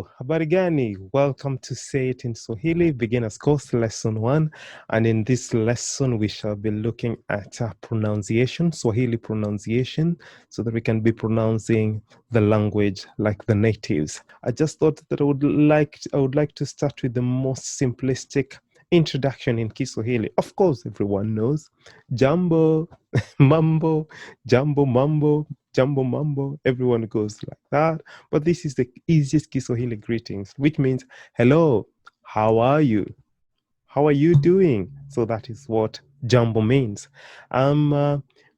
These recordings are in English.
Hello, habari gani? Welcome to Say It in Swahili, Beginner's Course, Lesson 1. And in this lesson, we shall be looking at pronunciation, Swahili pronunciation, so that we can be pronouncing the language like the natives. I just thought that I would like to start with the most simplistic introduction in Kiswahili. Of course, everyone knows Jambo, Mambo, Jambo, Mambo, Jambo, Mambo. Everyone goes like that. But this is the easiest Kiswahili greetings, which means, hello, how are you? How are you doing? So that is what Jambo means.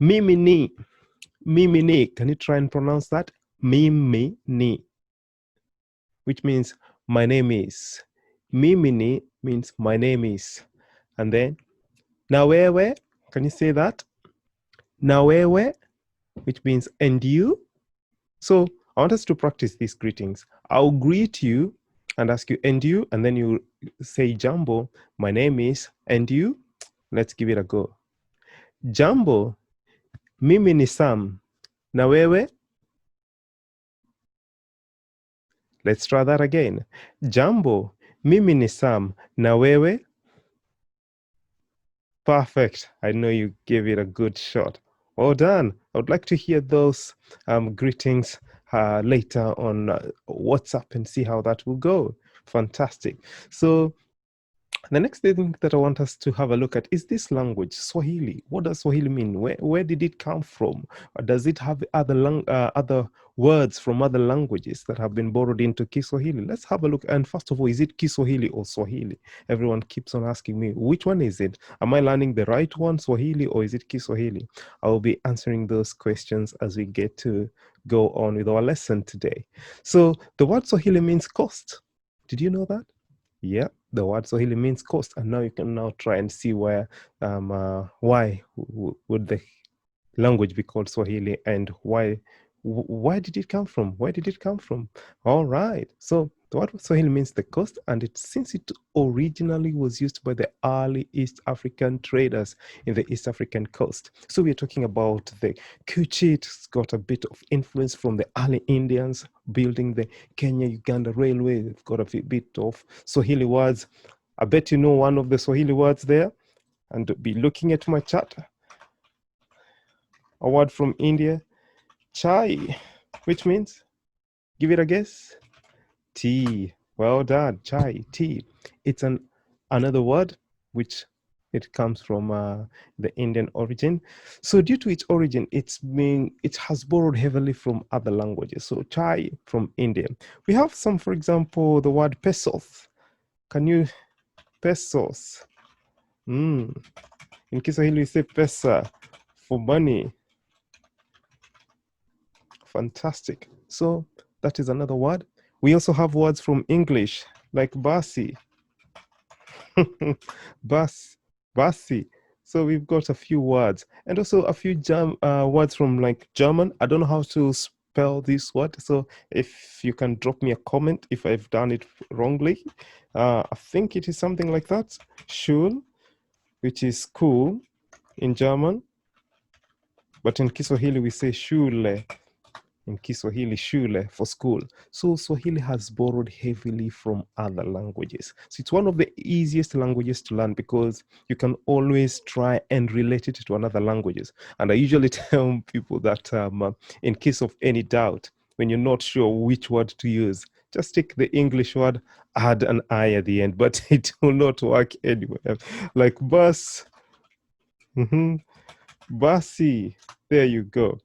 Mimi ni. Can you try and pronounce that? Mimi ni, which means my name is. Mimi ni means my name is. And then, nawewe, can you say that? Nawewe, which means and you. So I want us to practice these greetings. I'll greet you and ask you, and you, and then you say, Jambo, my name is, and you. Let's give it a go. Jambo, mimi ni Sam, na wewe? Let's try that again. Jambo, mimi ni Sam, na wewe? Perfect. I know you gave it a good shot. Well done. I would like to hear those greetings later on WhatsApp and see how that will go. Fantastic. So the next thing that I want us to have a look at is this language, Swahili. What does Swahili mean? Where did it come from? Or does it have other words from other languages that have been borrowed into Kiswahili? Let's have a look. And first of all, is it Kiswahili or Swahili? Everyone keeps on asking me, which one is it? Am I learning the right one, Swahili, or is it Kiswahili? I will be answering those questions as we get to go on with our lesson today. So the word Swahili means coast. Did you know that? Yeah, the word Swahili means coast, and now you can now try and see why would the language be called Swahili, and why did it come from? Where did it come from? All right, so the word Swahili means the coast, and since it originally was used by the early East African traders in the East African coast. So we're talking about the Kuchi. It's got a bit of influence from the early Indians building the Kenya-Uganda railway. They've got a bit of Swahili words. I bet you know one of the Swahili words there, and be looking at my chat. A word from India, chai, which means, give it a guess, tea. Well done, chai, tea. It's another word which it comes from the Indian origin. So due to its origin, it has borrowed heavily from other languages. So chai from India. We have some, for example, the word pesos. Can you, pesos? In Kiswahili we say pesa, for money. Fantastic. So that is another word. We also have words from English like basi, basi. So we've got a few words, and also a few words from like German. I don't know how to spell this word, so if you can drop me a comment if I've done it wrongly. I think it is something like that. Schul, which is school in German, but in Kiswahili we say Schule. In Kiswahili, shule for school. So Swahili has borrowed heavily from other languages. So it's one of the easiest languages to learn because you can always try and relate it to another languages. And I usually tell people that in case of any doubt, when you're not sure which word to use, just take the English word, add an I at the end, but it will not work anywhere. Like bus, basi, there you go.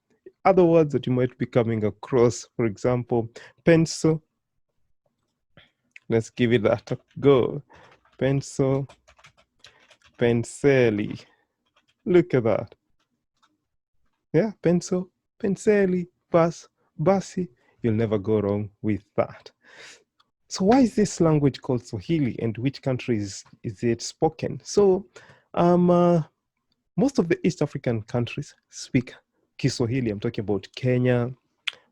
Other words that you might be coming across, for example, pencil. Let's give it that a go. Pencil, penseli. Look at that. Yeah, pencil, penseli, bus, basi. You'll never go wrong with that. So why is this language called Swahili, and which countries is it spoken? So most of the East African countries speak Kiswahili. I'm talking about Kenya.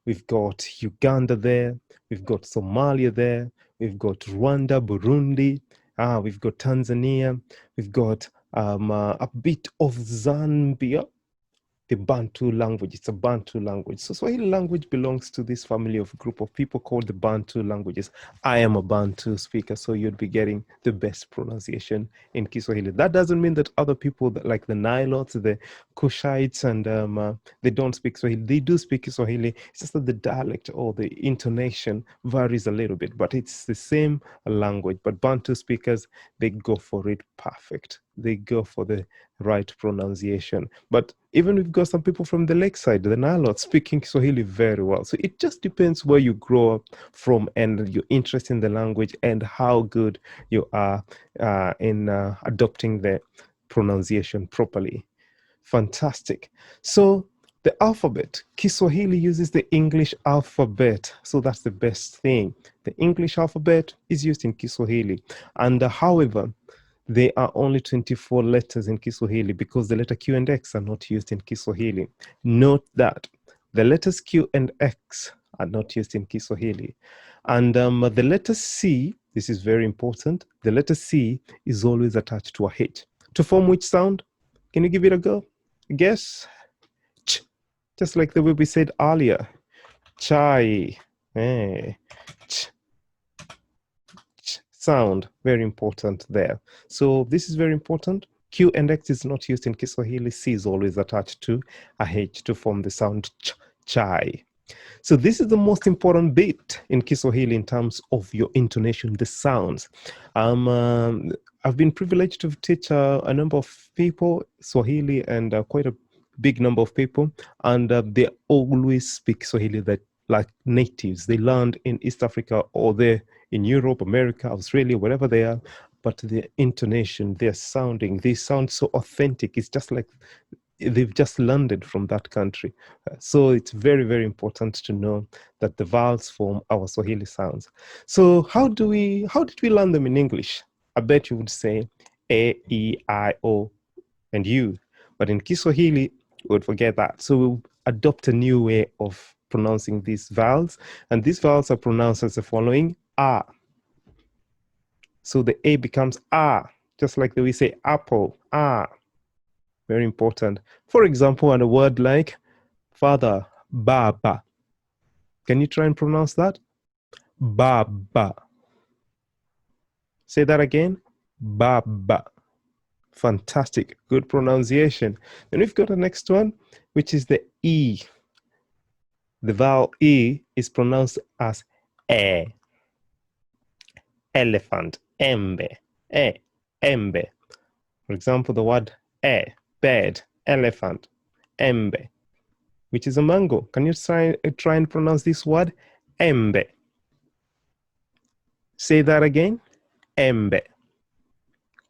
We've got Uganda there. We've got Somalia there. We've got Rwanda, Burundi. We've got Tanzania. We've got a bit of Zambia. the Bantu language. It's a Bantu language. So Swahili language belongs to this family of group of people called the Bantu languages. I am a Bantu speaker, so you'd be getting the best pronunciation in Kiswahili. That doesn't mean that other people like the Nilotes, the Kushites, and they don't speak Swahili. They do speak Kiswahili. It's just that the dialect or the intonation varies a little bit, but it's the same language. But Bantu speakers, they go for it perfect. They go for the right pronunciation. But even we've got some people from the lakeside, the Nilotes, speaking Swahili very well. So it just depends where you grow up from and your interest in the language and how good you are in adopting the pronunciation properly. Fantastic. So the alphabet, Kiswahili uses the English alphabet. So that's the best thing. The English alphabet is used in Kiswahili. And however, there are only 24 letters in Kiswahili because the letter Q and X are not used in Kiswahili. Note that the letters Q and X are not used in Kiswahili. And the letter C, this is very important, the letter C is always attached to a H. To form which sound? Can you give it a go? Guess? Ch. Just like the way we said earlier. Chai. Ch. Sound, very important there. So this is very important. Q and X is not used in Kiswahili. C is always attached to a H to form the sound ch, chai. So this is the most important bit in Kiswahili in terms of your intonation, the sounds. I've been privileged to teach a number of people Swahili and quite a big number of people, and they always speak Swahili that like natives. They learned in East Africa or they're in Europe, America, Australia, wherever they are, but the intonation, their sounding, they sound so authentic. It's just like they've just landed from that country. So it's very, very important to know that the vowels form our Swahili sounds. So how did we learn them in English? I bet you would say A, E, I, O, and U. But in Kiswahili, we would forget that. So we'll adopt a new way of pronouncing these vowels. And these vowels are pronounced as the following: A. So the A becomes A, just like the way we say apple, A. Very important. For example, on a word like father, baba. Can you try and pronounce that? Baba. Say that again. Baba. Fantastic. Good pronunciation. Then we've got the next one, which is the E. The vowel E is pronounced as E. Elephant, embe, embe. For example, the word bed, elephant, embe, which is a mango. Can you try and pronounce this word? Embe. Say that again. Embe.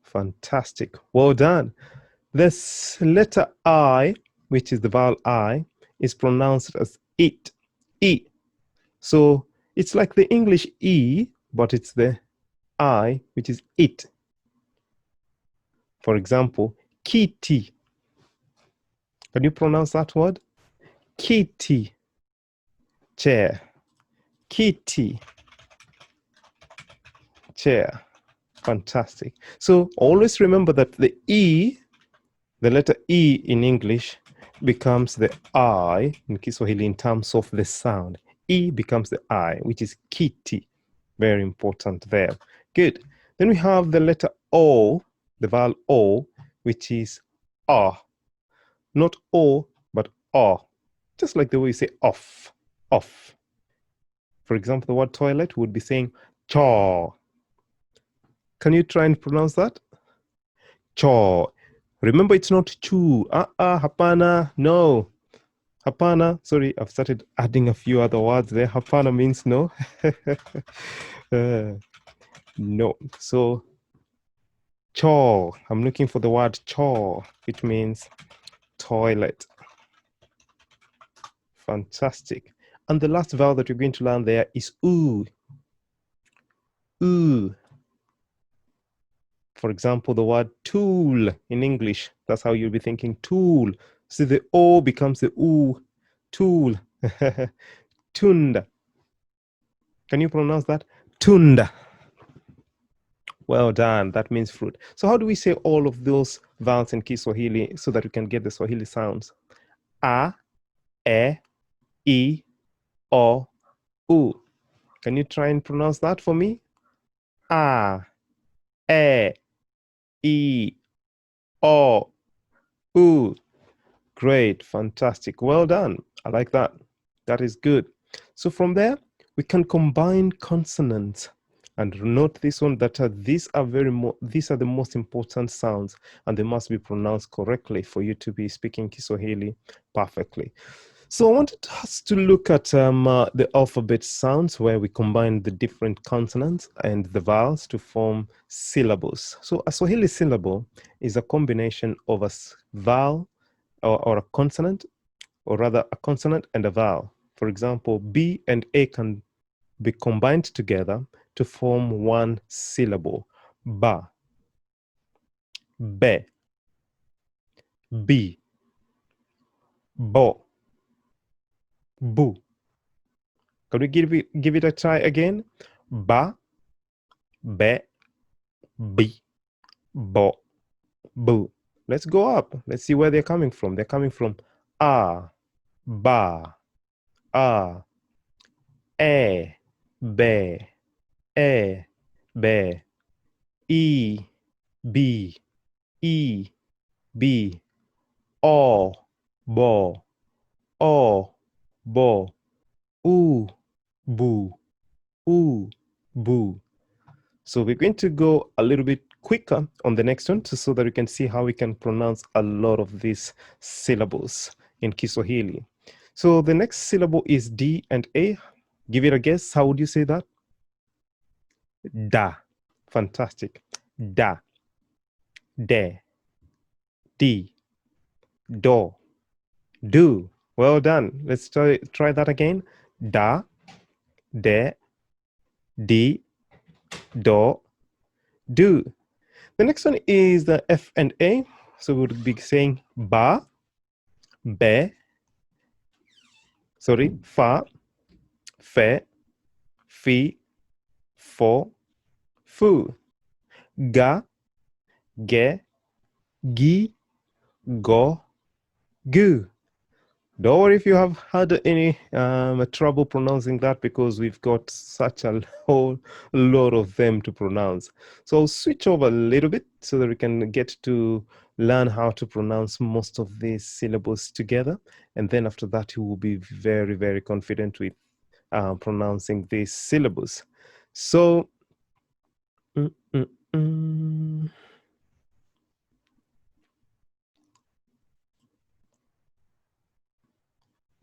Fantastic. Well done. This letter I, which is the vowel I, is pronounced as it, E. So it's like the English E, but it's the I, which is it. For example, kitty. Can you pronounce that word? Kitty. Chair. Kitty. Chair. Fantastic. So always remember that the E, the letter E in English, becomes the I in Kiswahili in terms of the sound. E becomes the I, which is kitty. Very important there. Good. Then we have the letter O, the vowel O, which is ah. Not O, but ah. Just like the way you say off, off. For example, the word toilet would be saying chaw. Can you try and pronounce that? Chaw. Remember, it's not chew. Hapana. No. Hapana. Sorry, I've started adding a few other words there. Hapana means no. No. So, chaw. I'm looking for the word chaw, which means toilet. Fantastic. And the last vowel that you're going to learn there is oo. Oo. For example, the word tool in English, that's how you'll be thinking tool. So the O becomes the oo, tool. Tunda. Can you pronounce that? Tunda. Well done. That means fruit. So how do we say all of those vowels in Kiswahili so that we can get the Swahili sounds? A, E, I, O, U. Can you try and pronounce that for me? A, E, I, O, U. Great, fantastic. Well done. I like that. That is good. So from there, we can combine consonants. And note this one that these are the most important sounds, and they must be pronounced correctly for you to be speaking Kiswahili perfectly. So I wanted us to look at the alphabet sounds where we combine the different consonants and the vowels to form syllables. So a Swahili syllable is a combination of a vowel or a consonant, or rather a consonant and a vowel. For example, B and A can be combined together to form one syllable. Ba, be, bi, bo, bu. Can we give it a try again? Ba, be, bi, bo, bu. Let's go up. Let's see where they're coming from. They're coming from a, ba, a, be, be, I, B, I, B, O, bo, O, bo, U, bu, U, bu. So we're going to go a little bit quicker on the next one so that we can see how we can pronounce a lot of these syllables in Kiswahili. So the next syllable is D and A. Give it a guess. How would you say that? Da. Fantastic. Da. De. Di. Do. Do. Well done. Let's try that again. Da, de, di, do, do. The next one is the F and A. So we would be saying ba, be, fa, fe, fi, fo, fu. Ga, ge, gi, go, gu. Don't worry if you have had any trouble pronouncing that, because we've got such a whole lot of them to pronounce. So I'll switch over a little bit so that we can get to learn how to pronounce most of these syllables together. And then after that, you will be very, very confident with pronouncing these syllables. So, mm, mm, mm.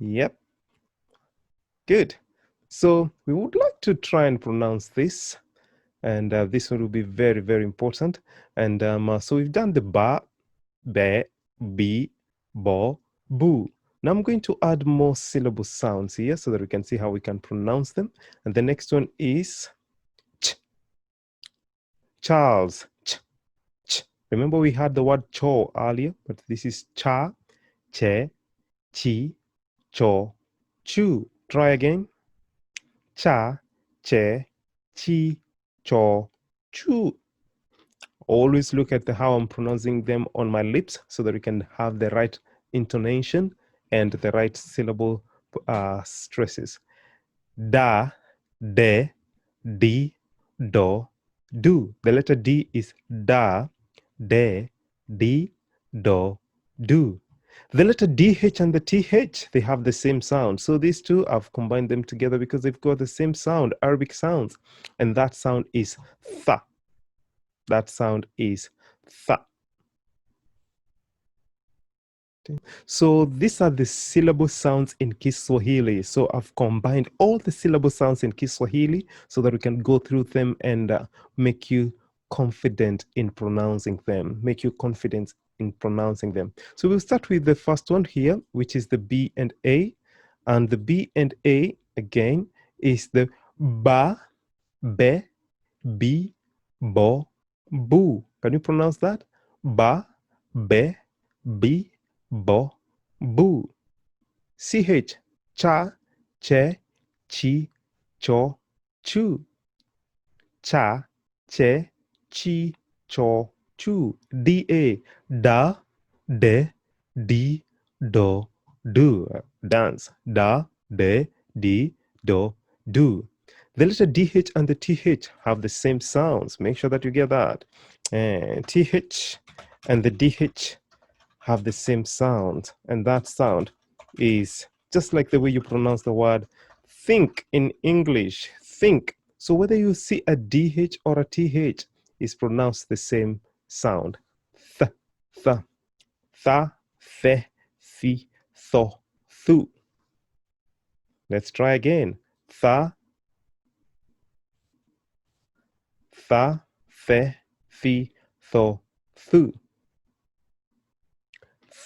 Yep. Good. So we would like to try and pronounce this. And this one will be very, very important. And so we've done the ba, be, bi, bo, bu. Now I'm going to add more syllable sounds here so that we can see how we can pronounce them. And the next one is ch. Charles. Ch, ch. Remember we had the word cho earlier, but this is cha, che, chi, cho, chu. Try again. Cha, che, chi, cho, chu. Always look at how I'm pronouncing them on my lips so that we can have the right intonation and the right syllable stresses. Da, de, di, do, do. The letter D is da, de, di, do, do. The letter DH and the TH, they have the same sound. So these two, I've combined them together because they've got the same sound, Arabic sounds. And that sound is tha. That sound is tha. So these are the syllable sounds in Kiswahili. So I've combined all the syllable sounds in Kiswahili so that we can go through them and make you confident in pronouncing them, make you confident in pronouncing them. So we'll start with the first one here, which is the B and A. And the B and A, again, is the ba, be, bi, bo, bu. Can you pronounce that? Ba, be, bi, bo, bu. CH, cha, che, chi, cho, chu. Cha, che, chi, cho, chu. DA, da, de, di, do, do, dance. Da, de, di, do, do. The letter DH and the TH have the same sounds. Make sure that you get that. And TH and the DH have the same sound. And that sound is just like the way you pronounce the word think in English. Think. So whether you see a DH or a TH, is pronounced the same sound. Th, th, tha, the, fi, tho, thu. Let's try again. Tha, the, fi, tho, thu.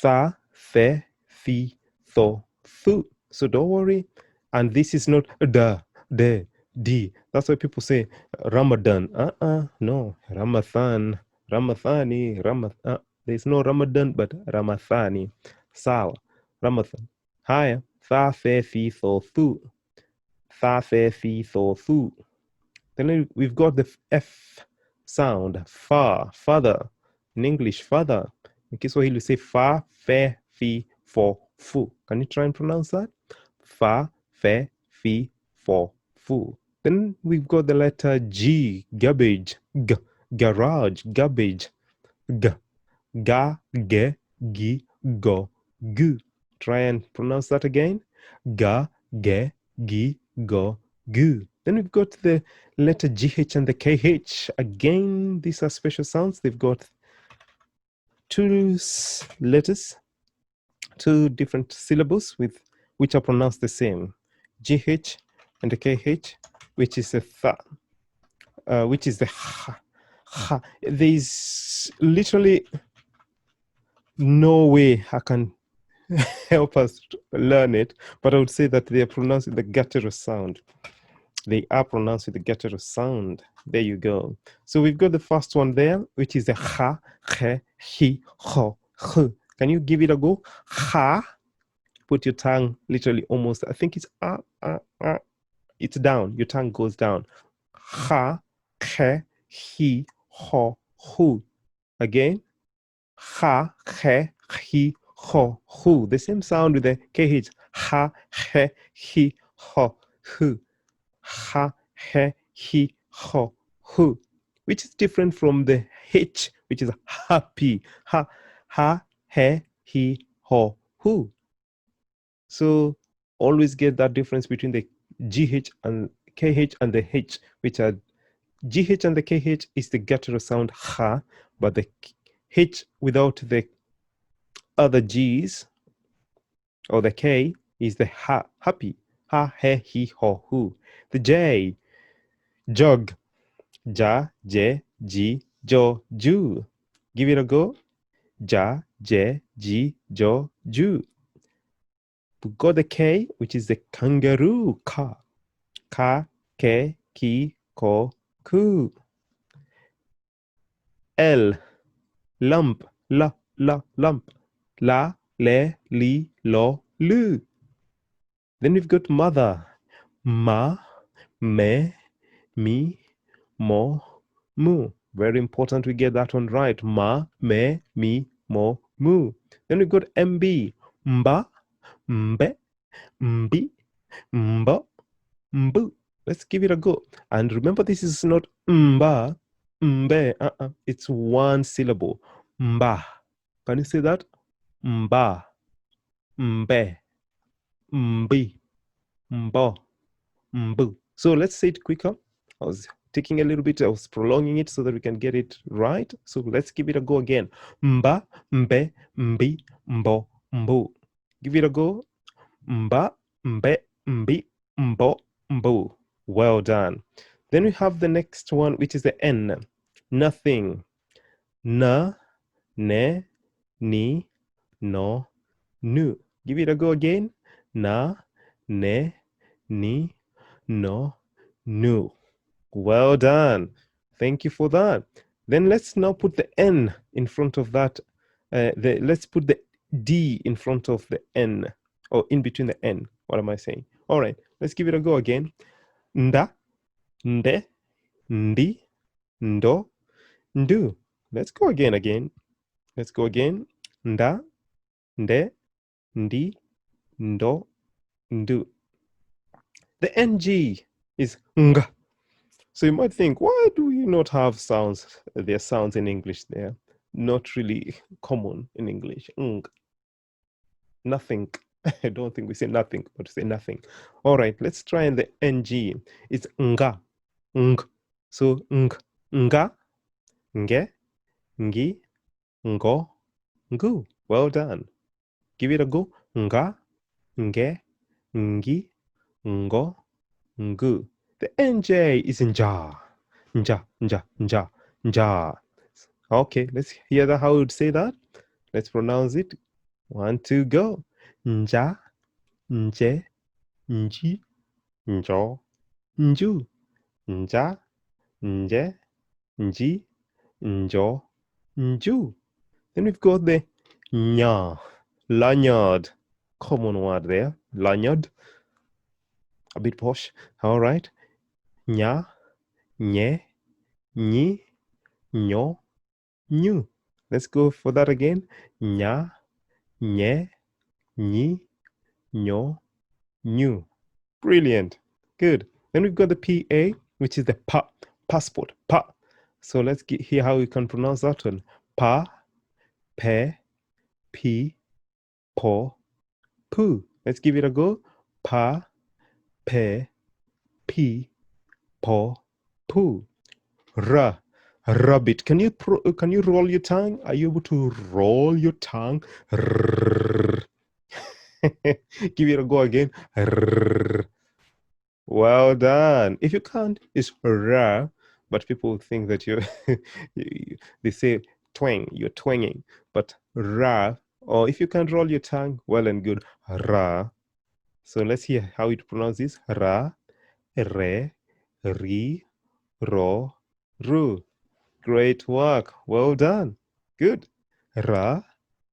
Tha, the, fi, tho, thu. So don't worry. And this is not da, de, di. That's why people say Ramadan. No. Ramathan, Ramathani, there's no Ramadan, but Ramathani. Sawa. Ramathan. Haya. Tha, the, fi, tho, thu. Tha, the, fi, tho, thu. Then we've got the F sound, far, father. In English, father. In Kiswahili, you say fa, fe, fi, fo, fu. Can you try and pronounce that? Fa, fe, fi, fo, fu. Then we've got the letter G, garbage, g, garage, garbage, g, ga, ge, gi, go, gu. Try and pronounce that again. Ga, ge, gi, go, gu. Then we've got the letter GH and the KH. Again, these are special sounds. They've got two letters, two different syllables with which are pronounced the same. GH and the KH, which is the th, which is the ha. Ha. There's literally no way I can help us learn it, but I would say that they are pronounced with the guttural sound. They are pronounced with the guttural sound. There you go. So we've got the first one there, which is the ha, he, hi, ho, h. Can you give it a go? Ha. Put your tongue literally almost, I think it's it's down. Your tongue goes down. Ha, he, hi, ho, hu. Again. Ha, he, hi, ho, hu. The same sound with the KH. Ha, he, hi, ho, hu. Ha, he, hi, ho, hu. Which is different from the H, which is happy. Ha, he, hi, ho, hu. So always get that difference between the GH and KH and the H, which are GH and the KH is the guttural sound ha, but the H without the other G's or the K is the ha, happy. Ha, he, hi, ho, hu. The J, jog, ja, je, ji, jo, ju. Give it a go. Ja, je, ji, jo, ju. We got the K, which is the kangaroo, ka. Ka, ke, ki, ko, ku. L, lump, la, lump. La, le, li, lo, lu. Then we've got mother. Ma, me, mi, mo, mu. Very important we get that one right. Ma, me, mi, mo, mu. Then we've got MB. Mba, mbe, mbi, mbo, mbu. Let's give it a go. And remember, this is not mba, mbe. It's one syllable. Mba. Can you say that? Mba, mbe, mbi, mbo, mbu. So let's say it quicker. I was taking a little bit, I was prolonging it so that we can get it right. So let's give it a go again. Mba, mbe, mbi, mbo, mbu. Give it a go. Mba, mbe, mbi, mbo, mbu. Well done. Then we have the next one, which is the N. Nothing. Na, ne, ni, no, nu. Give it a go again. Na, ne, ni, no, nu. Well done. Thank you for that. Then let's now put the N in front of that. Let's put the D in front of the N, or in between the N. What am I saying? All right, let's give it a go again. Nda, nde, ndi, ndo, ndu. Let's go again. Let's go again. Nda, nde, ndi, ndo, ndu. The NG is ng. So you might think, why do you not have sounds? There are sounds in English there. Not really common in English. Ng. Nothing. I don't think we say nothing, but say nothing. All right, let's try the NG. It's nga. Ng. So ng. Nga. Nge. Ngi. Ngo. Ngu. Well done. Give it a go. Nga. Nge. Ngi. Ngo. Ngu. The NJ is nja. Nja. Nja. Nja. Nja. Okay, let's hear how we would say that. Let's pronounce it. 1, 2, go. Nja. Nje. Nji. Njo. Nju. Nja. Nje. Nji. Njo. Nju. Then we've got the nya. Lanyard. Common word there. Lanyard. A bit posh. All right. Nya. Nye. Nyi. Nyo. Nyu. Let's go for that again. Nya. Nye. Nyi. Nyo. Nyu. Brilliant. Good. Then we've got the PA, which is the pa. Passport. Pa. So let's hear how we can pronounce that one. Pa. Pe. Pi. Po. Pu. Let's give it a go. Pa. Pe. Pi. Po. Pu. Ra. Rabbit. Can you roll your tongue? Are you able to roll your tongue? Give it a go again. Well done. If you can't, it's ra, but people think that they say twang, you're twanging, but ra, or if you can't roll your tongue, well and good, ra. So let's hear how it pronounces. Ra, re, ri, ro, ru. Great work. Well done. Good. Ra,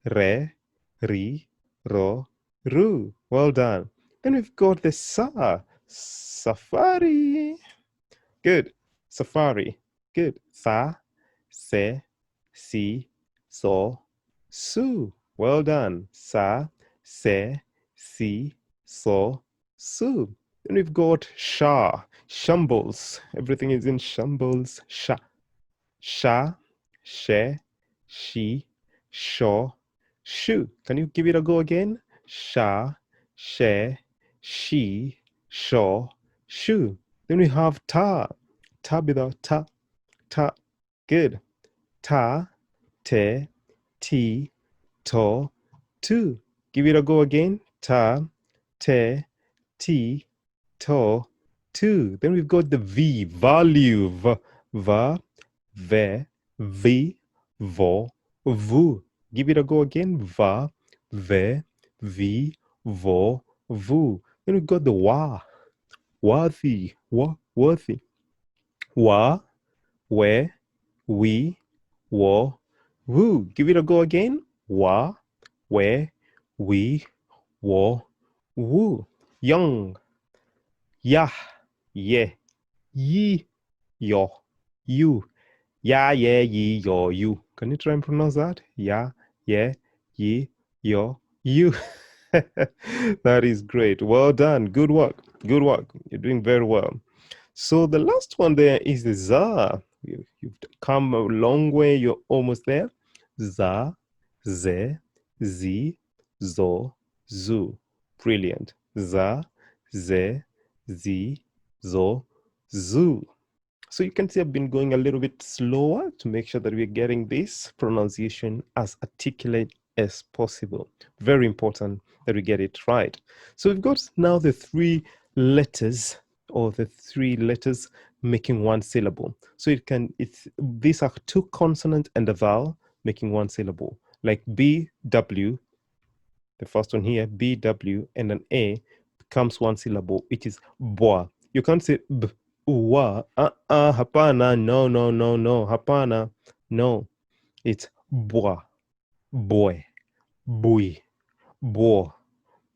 re, ri, ro, ru. Well done. Then we've got the sa. Safari. Good. Safari. Good. Sa, se, si, so, su. Well done. Sa, se, si, so, su. Then we've got sha. Shambles. Everything is in shambles. Sha. Sha, she, she, sho, shu. Can you give it a go again? Sha, she, she, sho, shu. Then we have ta. Ta without ta. Ta. Good. Ta, te, ti, to, tu. Give it a go again. Ta, te, ti, to, tu. Then we've got the V. Value. Va, ve, vi, vo, vu. Give it a go again. Va, ve, vi, vo, vu. Then we've got the wa. Worthy. Wa, worthy. Wa, we, we, wo, woo. Give it a go again. Wa, we, wo, woo. Young. Ya, ye, yi, yo, you. Ya, ye, yi, yo, you. Can you try and pronounce that? Ya, ye, yi, yo, you. That is great. Well done. Good work. Good work. You're doing very well. So the last one there is the za. You've come a long way. You're almost there. Za, ze, zi, zo, zu. Brilliant. Za, ze, zi, zo, zu. So you can see I've been going a little bit slower to make sure that we're getting this pronunciation as articulate as possible. Very important that we get it right. So we've got now the 3 letters, or the 3 letters making 1 syllable. So these are 2 consonants and a vowel making 1 syllable. Like B, W, the first one here, B, W, and an A becomes 1 syllable, which is boa. You can't say b, uwa, hapana, no, no, no, no, hapana, no. It's boa, boy, bui, bo,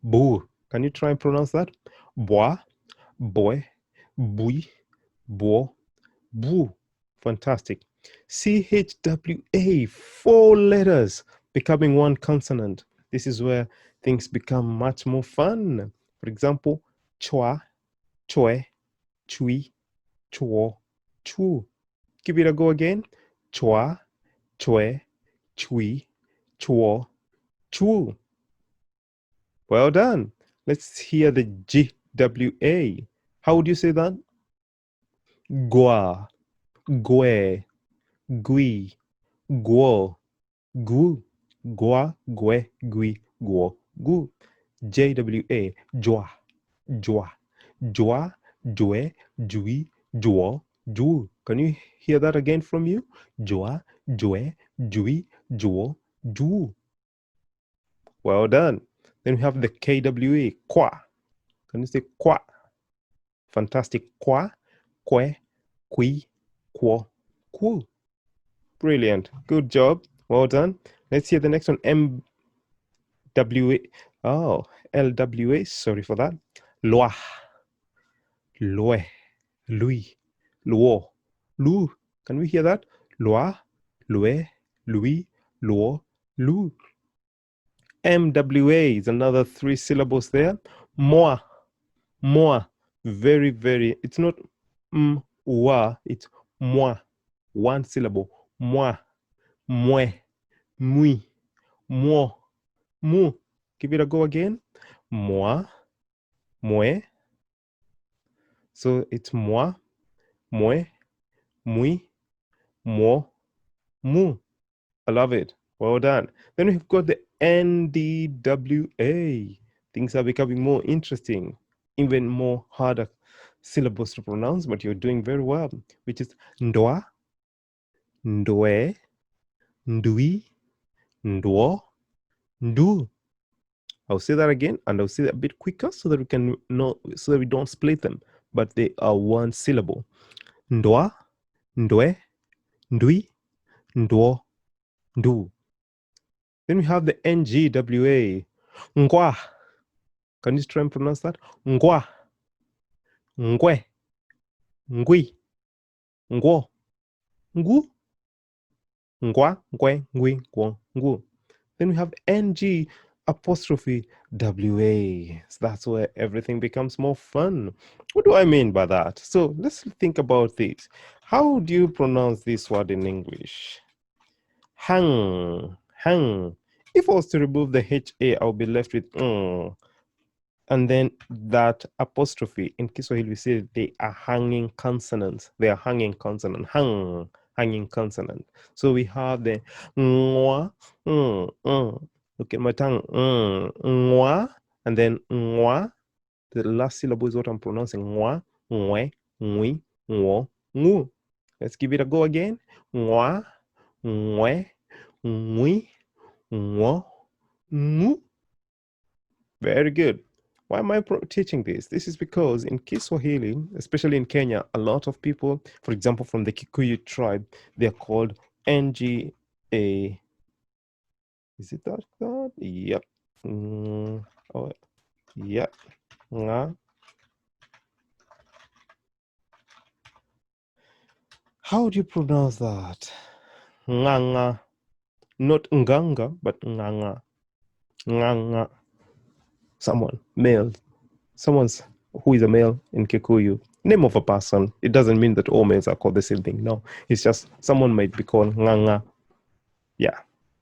boo. Can you try and pronounce that? Boa, boy, bui, bo, boo. Fantastic. CHWA, 4 letters becoming 1 consonant. This is where things become much more fun. For example, chwa, chwe, chui, chuo, chu. Give it a go again. Chwa, chwe, chui, chuo, chu. Well done. Let's hear the GWA. How would you say that? Gua, gue, gui, guo, gu, gua, gue, gui, guo, gu. JWA, jwa, jwa, jwa, jue, jui, juo, ju. Can you hear that again from you? Jwa, jue, jui, juo, ju. Well done. Then we have the KWA, kwa. Can you say kwa? Fantastic. Kwa, kwe, qui, quo, ku. Brilliant. Good job. Well done. Let's hear the next one. MWA. Oh, LWA. Sorry for that. Loa, loe, lui, luo, lu. Can we hear that? Loa, lue, lui, luo, lu. MWA is another 3 syllables there. Moi, moi. Very, very. It's not wa. It's moi. 1 syllable. Moi, mwe, mui, mo, mu. Give it a go again. Moi, mwe. So it's moi, mwe, mui, mo, mu. I love it. Well done. Then we've got the NDWA. Things are becoming more interesting, even more harder syllables to pronounce, but you're doing very well, which is ndoa, ndoe, ndui, nduo, ndu. I'll say that again, and I'll say that a bit quicker so that we can know, so that we don't split them, but they are 1 syllable. Ndoa, ndoe, ndui, nduo, ndu. Then we have the NGWA. Ngwa. Can you try and pronounce that? Ngwa, ngwe, ngui, ngwo, ngu, ngwa, ngwe, ngui, ngwo, ngu. Then we have NG apostrophe WA. So that's where everything becomes more fun. What do I mean by that? So let's think about this. How do you pronounce this word in English? Hang, hang. If I was to remove the HA, I'll be left with and then that apostrophe. In Kiswahili, we say they are hanging consonants. They are hanging consonant. Hang, hanging consonant. So we have the ngwa, look at my tongue, ngwa, and then ngwa. The last syllable is what I'm pronouncing. Ngwa, ngwe, ngui, ngwo, ngu. Let's give it a go again. Ngwa, ngwe, ngui, ngwo, ngu. Very good. Why am I teaching this? This is because in Kiswahili, especially in Kenya, a lot of people, for example, from the Kikuyu tribe, they're called NGA. Is it that? Yep. Oh, yep. Nga. How do you pronounce that? Nganga. Not nganga, but nganga. Nganga. Someone, male. Someone's who is a male in Kikuyu. Name of a person. It doesn't mean that all males are called the same thing. No, it's just someone might be called nganga. Yeah,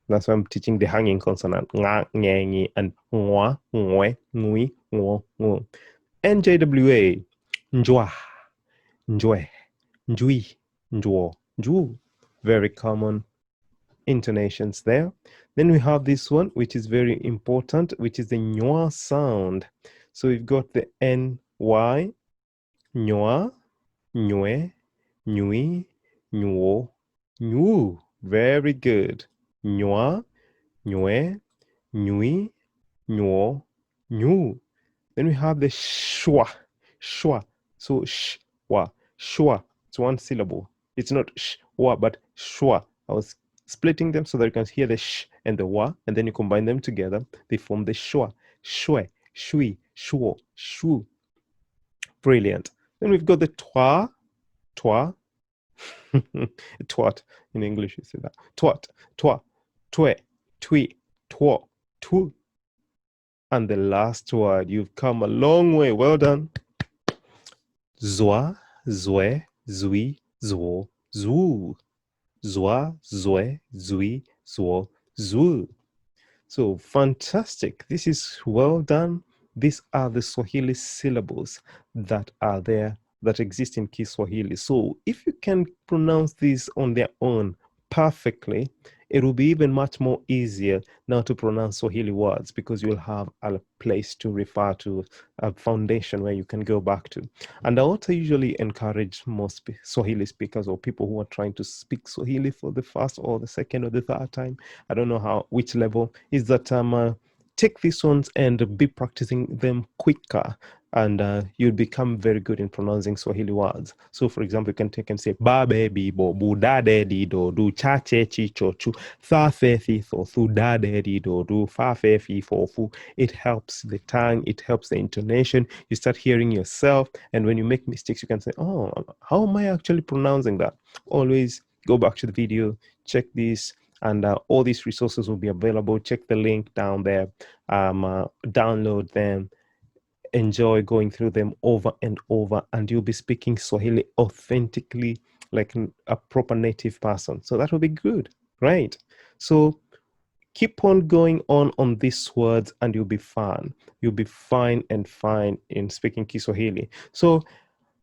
that's why I'm teaching the hanging consonant. Nga, nge, ngi, and ngwa, ngwe, ngui, ngwo, ngu. NJWA. Njwa, njwe, njui, njwo, nju. Very common intonations there. Then we have this one, which is very important, which is the nywa sound. So we've got the NY, nywa, nywe, nyui, nywo, nyu. Very good. Nywa, nywe, nyui, nywo, nyu. Then we have the shwa, shwa. So shwa, shwa. It's 1 syllable. It's not shwa, but shwa. I was splitting them so that you can hear the sh and the wa, and then you combine them together. They form the shwa, shwe, shui, shuo, shu. Brilliant. Then we've got the twa, twa. Twat. In English, you say that. Twat, twa, twe, twi, two, two. And the last word, you've come a long way. Well done. Zwa, zwe, zwi, zwo, zwu. Zwa, zwe, zwi, zwo, zwu. So fantastic. This is well done. These are the Swahili syllables that are there, that exist in Kiswahili. So if you can pronounce these on their own perfectly, it will be even much more easier now to pronounce Swahili words, because you'll have a place to refer to, a foundation where you can go back to. And I also usually encourage most Swahili speakers, or people who are trying to speak Swahili for the first or the second or the third time, I don't know which level, is that take these ones and be practicing them quicker, and you'll become very good in pronouncing Swahili words. So for example, you can take and say babe bibo bu dade dido du chache chicho chu fa fe fi fo fu dade dido du fa fe fi fo fu. It helps the tongue, it helps the intonation. You start hearing yourself, and when you make mistakes, you can say, oh, how am I actually pronouncing that? Always go back to the video, check this, and all these resources will be available. Check the link down there, download them, enjoy going through them over and over, and you'll be speaking Swahili authentically, like a proper native person. So that will be good, right? So keep on going on these words, and you'll be fine. You'll be fine and fine in speaking Kiswahili. So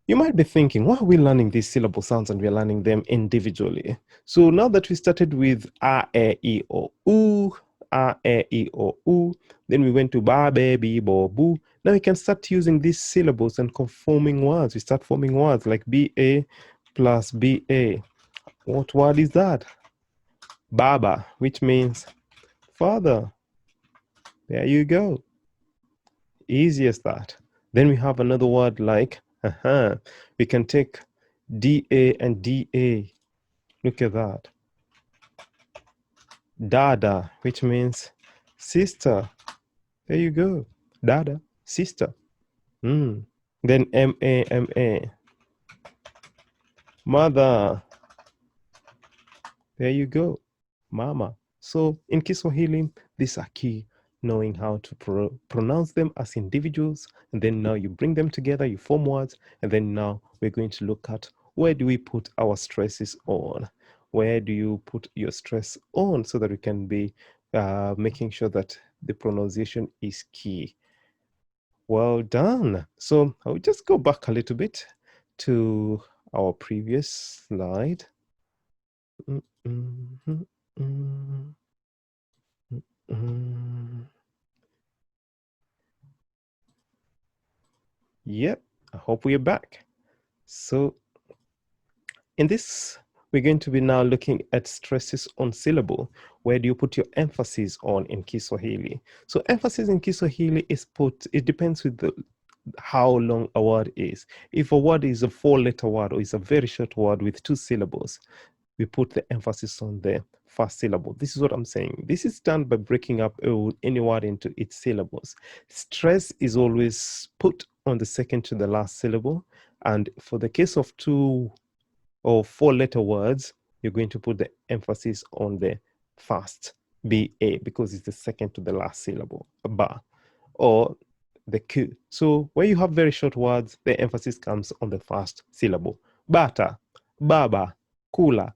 you might be thinking, why are we learning these syllable sounds and we're learning them individually? So now that we started with a, e, I, o, u, a, e, I, o, u, then we went to ba, be, bi, bo, bu. Now we can start using these syllables and forming words. We start forming words like ba plus ba. What word is that? Baba, which means father. There you go. Easy as that. Then we have another word like, we can take DA and DA. Look at that. Dada, which means sister. There you go. Dada, sister. Then MA, MA. Mother. There you go. Mama. So in Kiswahili, these are key, knowing how to pronounce them as individuals, and then now you bring them together, you form words, and then now we're going to look at, where do we put our stresses on? Where do you put your stress on, so that we can be making sure that the pronunciation is key. Well done. So I'll just go back a little bit to our previous slide. Yep, I hope we are back. So in this, we're going to be now looking at stresses on syllable. Where do you put your emphasis on in Kiswahili? So emphasis in Kiswahili is it depends with how long a word is. If a word is a 4-letter word, or is a very short word with 2 syllables, we put the emphasis on the first syllable. This is what I'm saying. This is done by breaking up any word into its syllables. Stress is always put on the second to the last syllable. And for the case of 2 or 4-letter words, you're going to put the emphasis on the first, B-A, because it's the second to the last syllable, ba, or the Q. So when you have very short words, the emphasis comes on the first syllable. Bata, baba, kula,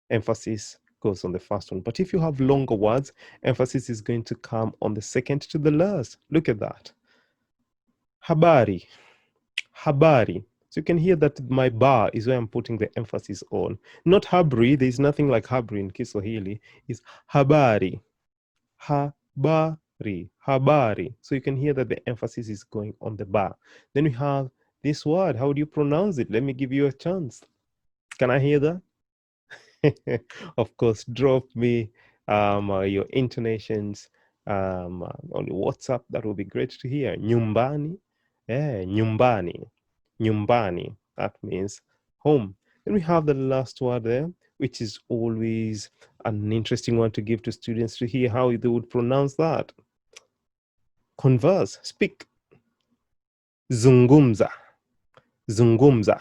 emphasis goes on the first one. But if you have longer words, emphasis is going to come on the second to the last. Look at that. Habari, habari. So you can hear that my bar is where I'm putting the emphasis on. Not habri, there's nothing like habri in Kiswahili. It's habari, habari, habari. So you can hear that the emphasis is going on the bar. Then we have this word. How do you pronounce it? Let me give you a chance. Can I hear that? Of course, drop me your intonations on WhatsApp. That will be great to hear. Nyumbani. Yeah, nyumbani. Nyumbani. That means home. Then we have the last word there, which is always an interesting one to give to students to hear how they would pronounce that. Converse, speak. Zungumza. Zungumza.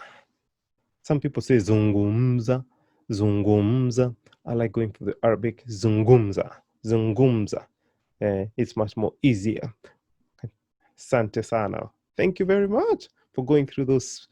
Some people say zungumza, zungumza. I like going for the Arabic, zungumza, zungumza. It's much more easier. Sante sana. Thank you very much for going through those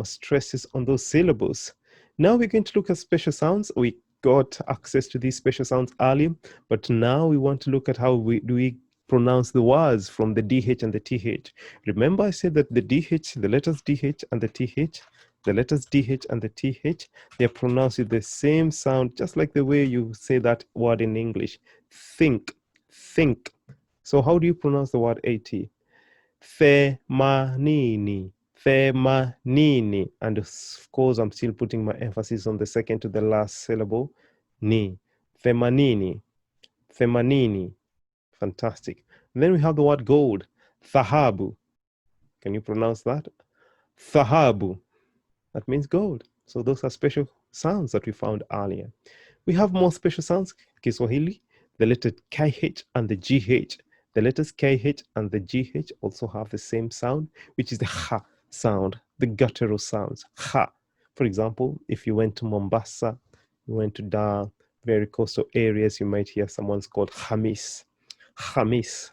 stresses on those syllables. Now we're going to look at special sounds. We got access to these special sounds earlier, but now we want to look at how we pronounce the words from the DH and the TH. Remember I said that the DH, the letters DH and the TH, the letters DH and the TH, they're pronounced with the same sound, just like the way you say that word in English. Think, think. So how do you pronounce the word AT? Femanini, femanini. And of course, I'm still putting my emphasis on the second to the last syllable, ni. Femanini, femanini. Fantastic. And then we have the word gold, thahabu. Can you pronounce that? Thahabu. That means gold. So those are special sounds that we found earlier. We have more special sounds, Kiswahili, the letter KH and the GH. The letters KH and the GH also have the same sound, which is the ha sound, the guttural sounds, ha. For example, if you went to Mombasa, you went to the very coastal areas, you might hear someone's called Hamis. Hamis.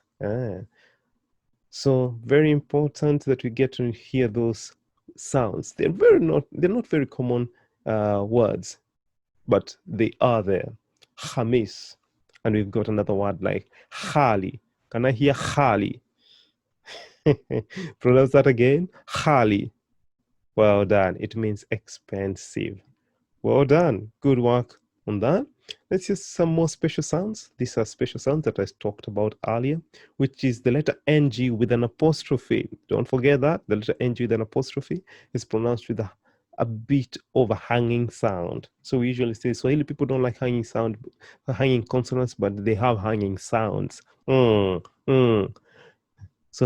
So very important that we get to hear those sounds. They're not very common words, but they are there. Hamis. And we've got another word like Khali. Can I hear Khali? Pronounce that again. Khali. Well done. It means expensive. Well done. Good work on that. Let's use some more special sounds. These are special sounds that I talked about earlier, which is the letter NG with an apostrophe. Don't forget that. The letter NG with an apostrophe is pronounced with a bit of a hanging sound. So we usually say Swahili people don't like hanging consonants, but they have hanging sounds. So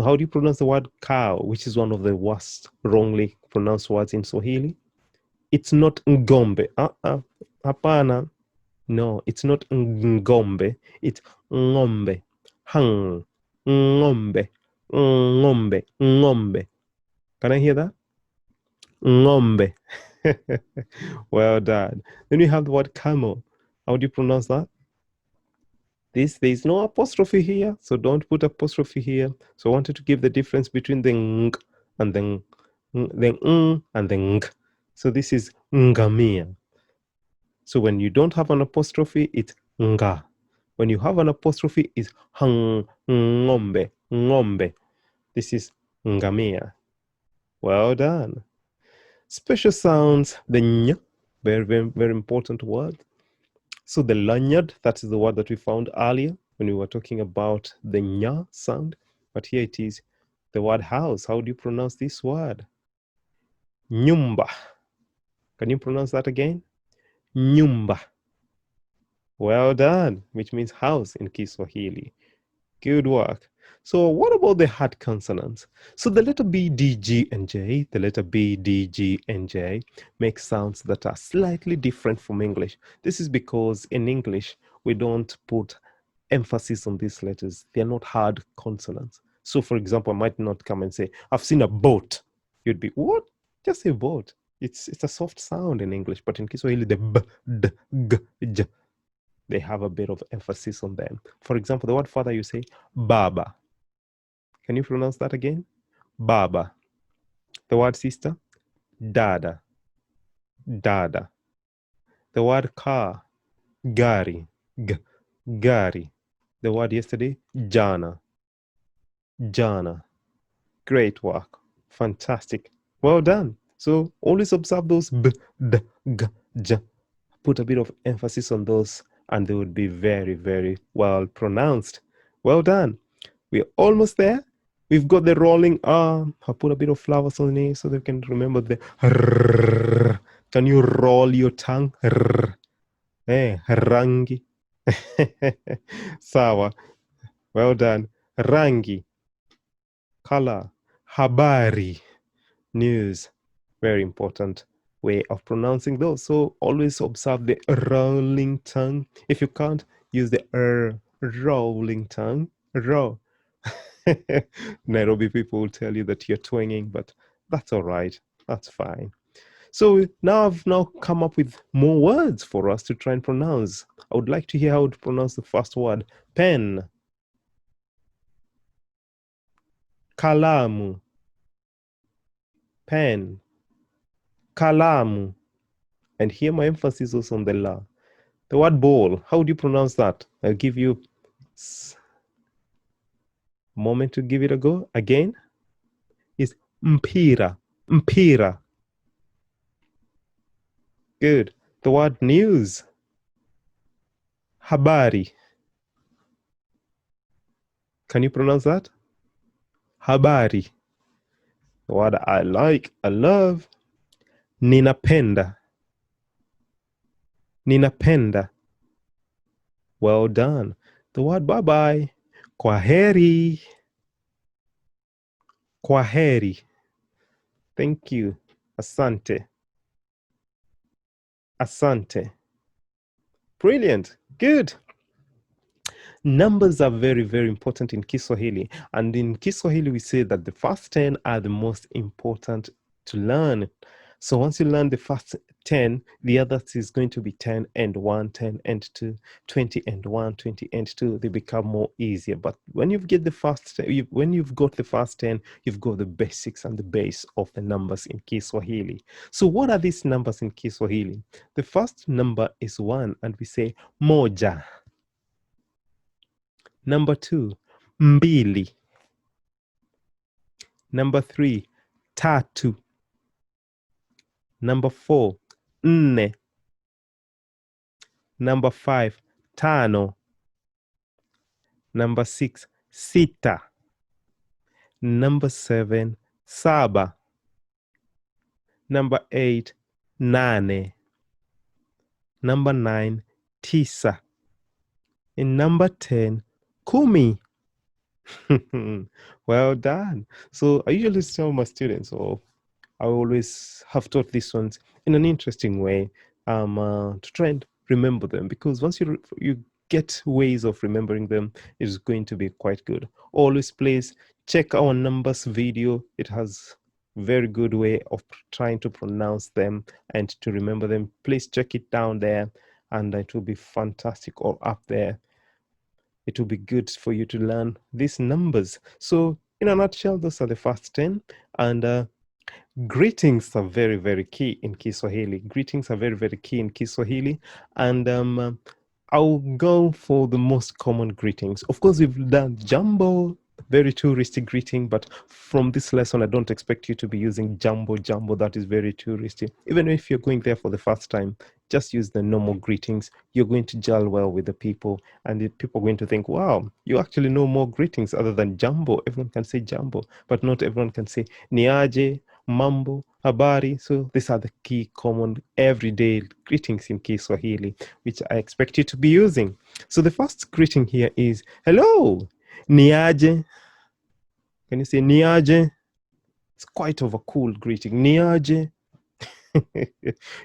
how do you pronounce the word cow, which is one of the worst wrongly pronounced words in Swahili? It's not ngombe. Hapana. No, it's not ngombe. It's ngombe. Hang. Ngombe. Ngombe. Ngombe. Can I hear that? Ngombe. Well done. Then we have the word camel. How do you pronounce that? There's no apostrophe here, so don't put apostrophe here. So I wanted to give the difference between the ng and the ng and the ng. So this is ngamia. So when you don't have an apostrophe, it's nga. When you have an apostrophe, it's hang, ngombe, ngombe. This is ngamia. Well done. Special sounds, the ny, very, very, very important word. So the lanyard, that is the word that we found earlier when we were talking about the nya sound. But here it is, the word house. How do you pronounce this word? Nyumba. Can you pronounce that again? Nyumba. Well done, which means house in Kiswahili. Good work. So what about the hard consonants? So the letter B, D, G, and J, the letter B, D, G, and J make sounds that are slightly different from English. This is because in English, we don't put emphasis on these letters. They're not hard consonants. So for example, I might not come and say, I've seen a boat. You'd be, what? Just say boat. It's a soft sound in English, but in Kiswahili, the B, D, G, J, they have a bit of emphasis on them. For example, the word father, you say baba. Can you pronounce that again? Baba. The word sister, dada. Dada. The word car, gari. Gari. The word yesterday, jana. Jana. Great work. Fantastic. Well done. So always observe those b, d, g, j. Put a bit of emphasis on those and they would be very, very well pronounced. Well done. We're almost there. We've got the rolling R. I'll put a bit of flowers on it so they can remember the R. Can you roll your tongue? R. Rangi. Sawa. Well done. Rangi. Color. Habari. News. Very important way of pronouncing those. So always observe the rolling tongue. If you can't, use the rolling tongue. Roll. Nairobi people will tell you that you're twanging, but that's all right. That's fine. So now I've come up with more words for us to try and pronounce. I would like to hear how to pronounce the first word, pen. kalamu, pen, kalamu. And here my emphasis is on the la. The word ball, how do you pronounce that? I'll give you a moment to give it a go. Again, is mpira, mpira. Good. The word news, habari. Can you pronounce that? Habari. The word I like, I love, ninapenda. Ninapenda. Well done. The word bye-bye, kwaheri. Kwaheri. Thank you. Asante. Asante. Brilliant. Good. Numbers are very, very important in Kiswahili. And in Kiswahili, we say that the first 10 are the most important to learn. So once you learn the first 10, the others is going to be 10 and 1, 10 and 2, 20 and 1, 20 and 2. They become more easier. But when you've got the first, when you've got the first 10, you've got the basics and the base of the numbers in Kiswahili. So what are these numbers in Kiswahili? The first number is 1, and we say moja. Number 2, mbili. Number 3, tatu. Number 4, nne. Number 5, tano. Number 6, sita. Number 7, saba. Number 8, nane. Number 9, tisa. And number 10, kumi. Well done. So I usually tell my students, or I always have taught these ones in an interesting way, to try and remember them, because once you get ways of remembering them, it's going to be quite good. Always please check our numbers video. It has very good way of trying to pronounce them and to remember them. Please check it down there, and it will be fantastic, or up there. It will be good for you to learn these numbers. So in a nutshell, those are the first 10. And greetings are very, very key in Kiswahili. Greetings are very, very key in Kiswahili. And I'll go for the most common greetings. Of course, we've done jumbo, very touristy greeting, but from this lesson, I don't expect you to be using jumbo. That is very touristy. Even if you're going there for the first time, just use the normal greetings. You're going to gel well with the people, and the people are going to think, wow, you actually know more greetings other than jumbo. Everyone can say jumbo, but not everyone can say niaje, mambo, habari. So these are the key common everyday greetings in Kiswahili, which I expect you to be using. So the first greeting here is hello, niaje. Can you say niaje? It's quite of a cool greeting. Niaje.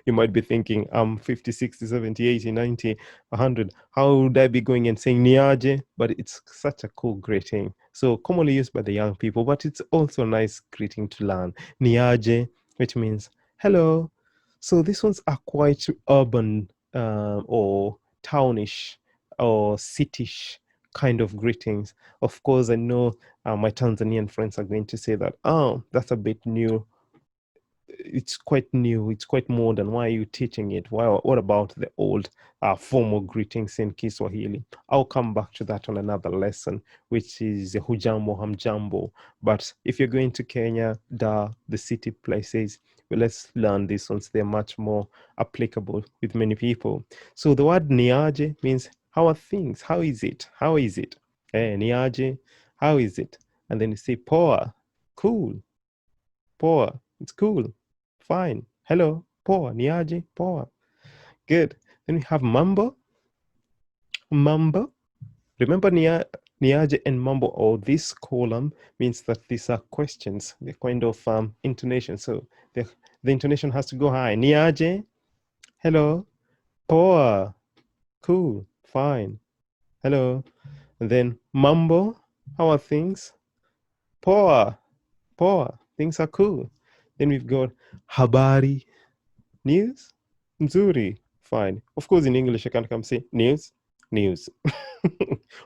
You might be thinking, I'm 50, 60, 70, 80, 90, 100. How would I be going and saying niaje? But it's such a cool greeting. So commonly used by the young people, but it's also a nice greeting to learn. Niaje, which means hello. So these ones are quite urban, or townish or cityish kind of greetings. Of course, I know my Tanzanian friends are going to say that, oh, that's a bit new. It's quite new, it's quite modern. Why are you teaching it? What about the old formal greetings in Kiswahili? I'll come back to that on another lesson, which is hujambo, hamjambo. But if you're going to Kenya, the city places, well, let's learn these ones. They're much more applicable with many people. So the word niaje means how are things? How is it? How is it? Niaje, how is it? And then you say poa, cool. Poa, it's cool. Fine. Hello. Poa. Niaje. Poa. Good. Then we have mambo. Mambo. Remember niaje and mambo, or this column means that these are questions. The kind of intonation. So the intonation has to go high. Niaje. Hello. Poa. Cool. Fine. Hello. And then mambo. How are things? Poa. Poa. Things are cool. Then we've got habari. News? Nzuri. Fine. Of course, in English, I can't come say news. news.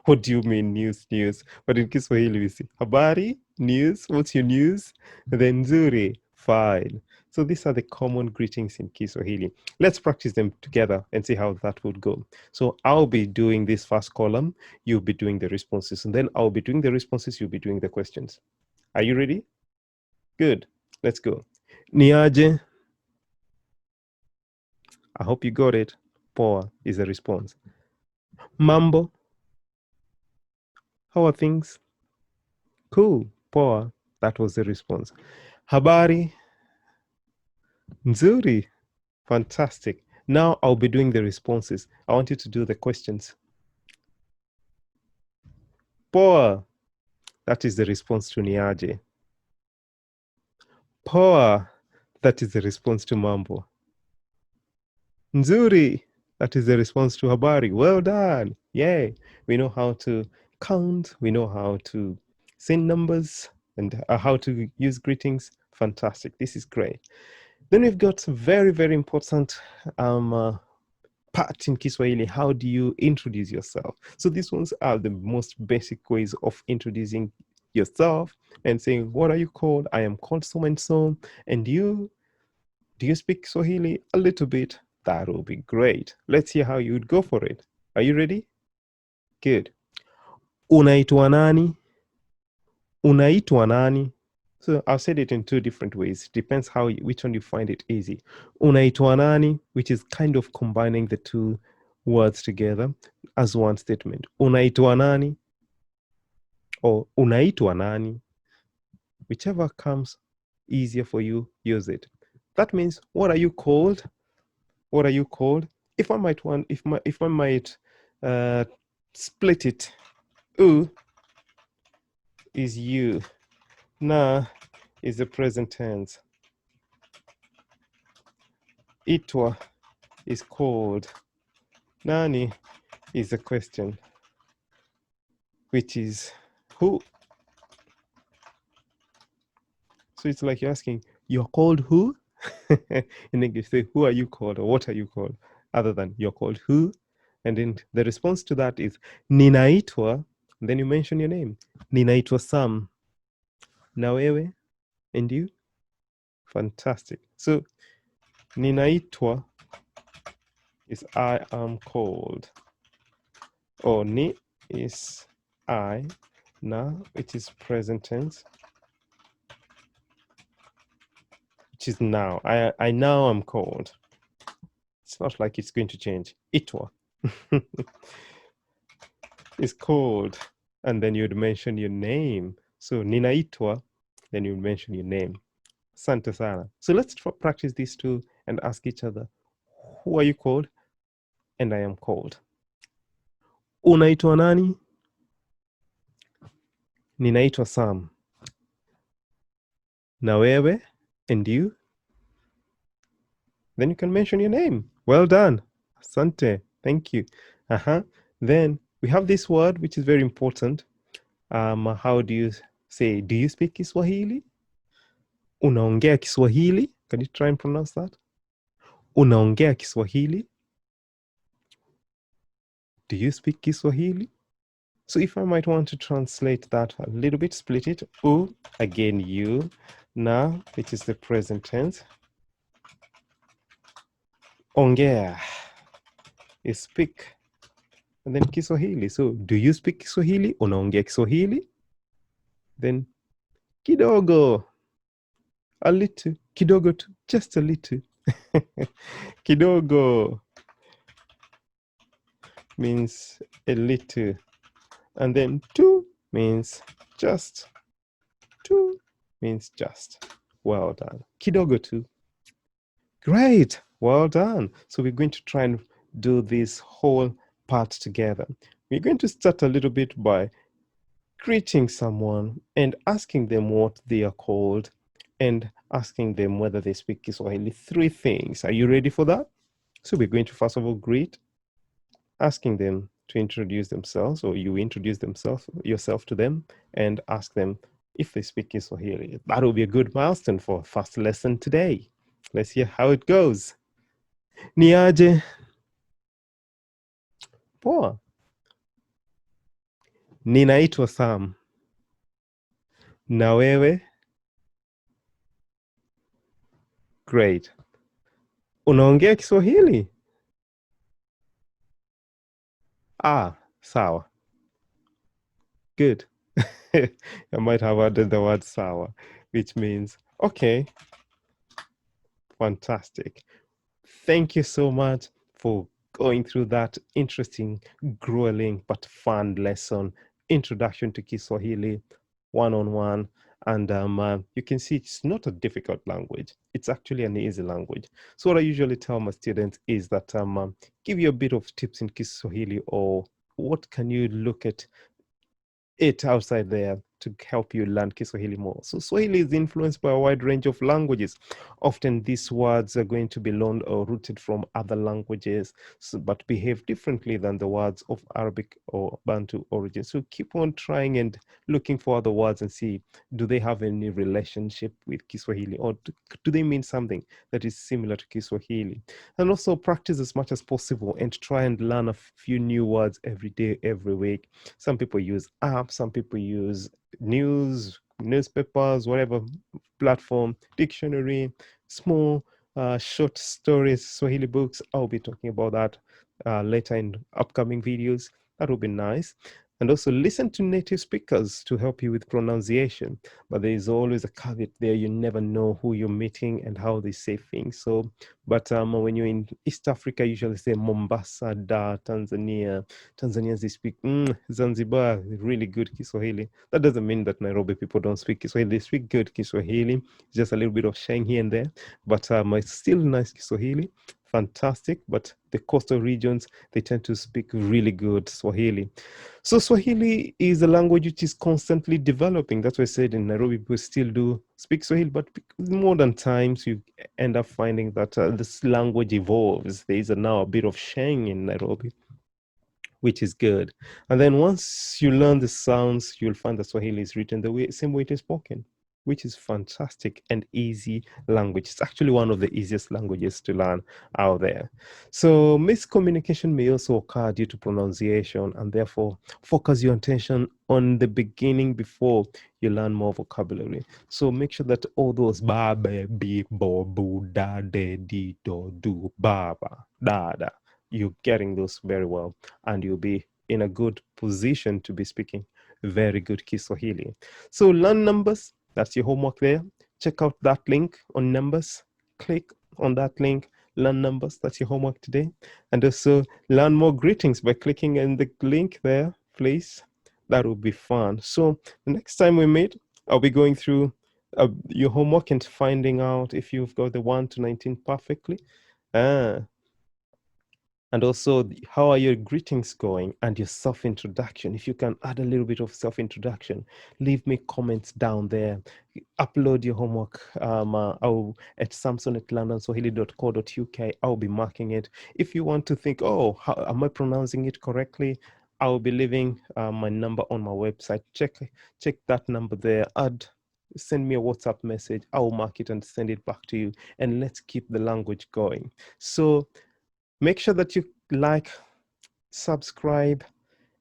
What do you mean news? But in Kiswahili we say habari, news, what's your news? Then nzuri, fine. So these are the common greetings in Kiswahili. Let's practice them together and see how that would go. So I'll be doing this first column, you'll be doing the responses, and then I'll be doing the responses, you'll be doing the questions. Are you ready? Good. Let's go. Niaje. I hope you got it. Poa is the response. Mambo. How are things? Cool. Poa. That was the response. Habari. Nzuri. Fantastic. Now I'll be doing the responses. I want you to do the questions. Poa. That is the response to niaje. Poa. That is the response to mambo. Nzuri. That is the response to habari. Well done. Yay. We know how to count. We know how to send numbers and how to use greetings. Fantastic. This is great. Then we've got some very, very important part in Kiswahili. How do you introduce yourself? So these ones are the most basic ways of introducing yourself and saying, what are you called? I am called so and so. And you, do you speak Swahili? A little bit. That will be great. Let's hear how you would go for it. Are you ready? Good. Unaitwa nani? Unaitwa nani? So I've said it in two different ways. Depends which one you find it easy. Unaitwa nani, which is kind of combining the two words together as one statement. Unaitwa nani or unaitwa nani. Whichever comes easier for you, use it. That means, what are you called? What are you called? If I might split it, u is you, na is the present tense, itwa is called, nani is the question, which is who. So it's like you're asking, you're called who? In English, say, who are you called, or what are you called, other than you're called who. And then the response to that is ninaitwa, and then you mention your name. Ninaitwa Sam. Na wewe? And you? Fantastic. So ninaitwa is I am called. Or ni is I, na, which is present tense, which is now. I now am called. It's not like it's going to change. Itwa is called, and then you'd mention your name. So ninaitwa, then you'd mention your name. Asante sana. So let's practice these two and ask each other, who are you called? And I am called. Unaitwa nani? Ninaitwa Sam. Na wewe? And you? Then you can mention your name. Well done. Asante. Thank you. Then we have this word, which is very important. How do you say, do you speak Kiswahili? Unaongea Kiswahili? Can you try and pronounce that? Unaongea Kiswahili? Do you speak Kiswahili? So if I might want to translate that a little bit, split it. U, again you. Na, which is the present tense. Ongea is speak. And then Kiswahili. So do you speak Kiswahili? Unaongea Kiswahili? Then kidogo. A little. Kidogo too. Just a little. Kidogo means a little. And then tu means just. Tu means just. Well done. Kidogo tu. Great. Well done. So we're going to try and do this whole part together. We're going to start a little bit by greeting someone and asking them what they are called and asking them whether they speak Kiswahili. 3 things. Are you ready for that? So we're going to first of all greet, asking them to introduce themselves, or you introduce yourself to them and ask them if they speak Kiswahili. That will be a good milestone for first lesson today. Let's hear how it goes. Niaje. Poa. Ninaitwa Sam. Na wewe? Great. Unaongea Kiswahili? Ah, sawa. Good. I might have added the word sawa, which means okay, fantastic. Thank you so much for going through that interesting, grueling, but fun lesson, Introduction to Kiswahili, one-on-one. And you can see it's not a difficult language. It's actually an easy language. So what I usually tell my students is that give you a bit of tips in Kiswahili, or what can you look at it outside there to help you learn Kiswahili more. So Swahili is influenced by a wide range of languages. Often these words are going to be loaned or rooted from other languages, but behave differently than the words of Arabic or Bantu origin. So keep on trying and looking for other words and see, do they have any relationship with Kiswahili, or do they mean something that is similar to Kiswahili? And also practice as much as possible and try and learn a few new words every day, every week. Some people use apps, some people use newspapers, whatever platform, dictionary, small short stories, Swahili books. I'll be talking about that later in upcoming videos. That would be nice. And also listen to native speakers to help you with pronunciation. But there is always a caveat there. You never know who you're meeting and how they say things. So, but when you're in East Africa, you usually say Mombasa, Da, Tanzania. Tanzanians, they speak Zanzibar, really good Kiswahili. That doesn't mean that Nairobi people don't speak Kiswahili. They speak good Kiswahili, just a little bit of shang here and there. But it's still nice Kiswahili, fantastic. But the coastal regions, they tend to speak really good Swahili. So Swahili is a language which is constantly developing. That's why I said in Nairobi, people still do speak Swahili, but with modern times, you end up finding that this language evolves. There is now a bit of shang in Nairobi, which is good. And then once you learn the sounds, you'll find that Swahili is written the same way it is spoken, which is fantastic and easy language. It's actually one of the easiest languages to learn out there. So miscommunication may also occur due to pronunciation, and therefore focus your attention on the beginning before you learn more vocabulary. So make sure that all those ba, be, bi, bo, bu, da, de, di, do, do, ba, ba, da, da, you're getting those very well, and you'll be in a good position to be speaking very good Kiswahili. So learn numbers. That's your homework there. Check out that link on numbers. Click on that link, learn numbers. That's your homework today. And also learn more greetings by clicking in the link there, please. That will be fun. So the next time we meet, I'll be going through your homework and finding out if you've got the 1 to 19 perfectly. And also, how are your greetings going and your self-introduction? If you can add a little bit of self-introduction, leave me comments down there. Upload your homework at samson@londonswahili.co.uk. I'll be marking it. If you want to think, oh, how am I pronouncing it correctly? I'll be leaving my number on my website. Check that number there. Send me a WhatsApp message. I'll mark it and send it back to you. And let's keep the language going. So make sure that you like, subscribe,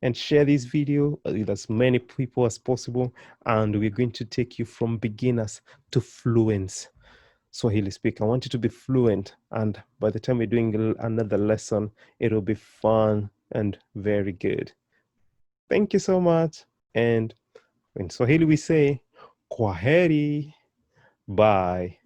and share this video with as many people as possible. And we're going to take you from beginners to fluent Swahili speaker. I want you to be fluent. And by the time we're doing another lesson, it'll be fun and very good. Thank you so much. And in Swahili, we say, kwaheri. Bye.